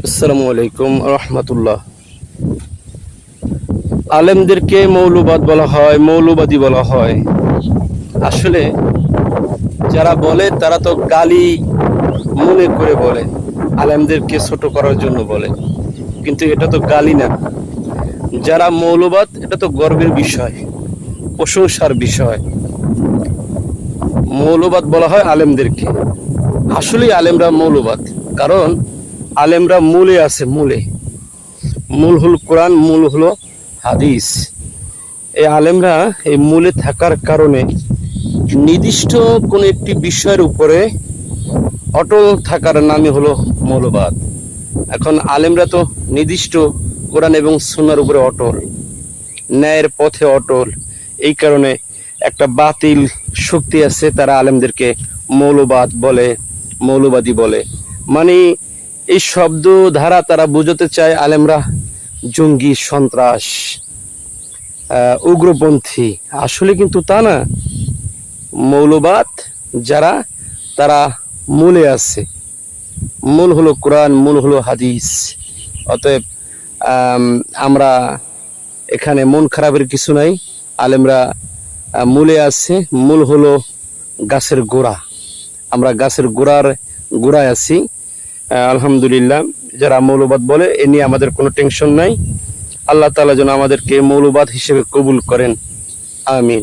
আসসালামু আলাইকুম রহমতুল্লাহ। আলেমদেরকে মৌলবাদ বলা হয়, মৌলবাদী বলা হয়। আসলে যারা বলে তারা তো গালি মনে করে বলে, আলেমদেরকে ছোট করার জন্য বলে, কিন্তু এটা তো গালি না। যারা মৌলবাদ, এটা তো গর্বের বিষয়, প্রশংসার বিষয়। মৌলবাদ বলা হয় আলেমদেরকে। আসলেই আলেমরা মৌলবাদ, কারণ আলেমরা মূলে আছে। মূল হলো কোরআন, মূল হলো হাদিস। এই আলেমরা এই মূলে থাকার কারণে নির্দিষ্ট কোন একটি বিষয়ের উপরে অটল থাকার নামই হলো মৌলবাদ। এখন আলেমরা তো নির্দিষ্ট কোরআন এবং সুন্নাহর উপরে অটল, ন্যায়ের পথে অটল। এই কারণে একটা বাতিল শক্তি আছে, তারা আলেমদেরকে মৌলবাদ বলে, মৌলবাদী বলে। মানে এই শব্দ ধারা তারা বোঝাতে চায় আলেমরা জঙ্গি, সন্ত্রাস, উগ্রপন্থী। আসলে কিন্তু তা না। মৌলবাদ যারা, তারা মূলে আছে। মূল হলো কোরআন, মূল হলো হাদিস। অতএব আমরা এখানে মন খারাপের কিছু নাই। আলেমরা মূলে আছে। মূল হলো গাছের গোড়া। আমরা গাছের গোড়ায় আছি। আলহামদুলিল্লাহ। যারা মৌলবাদ বলে, এ নিয়ে আমাদের কোনো টেনশন নাই। আল্লাহ তাআলা যেন আমাদেরকে মৌলবাদ হিসেবে কবুল করেন। আমিন।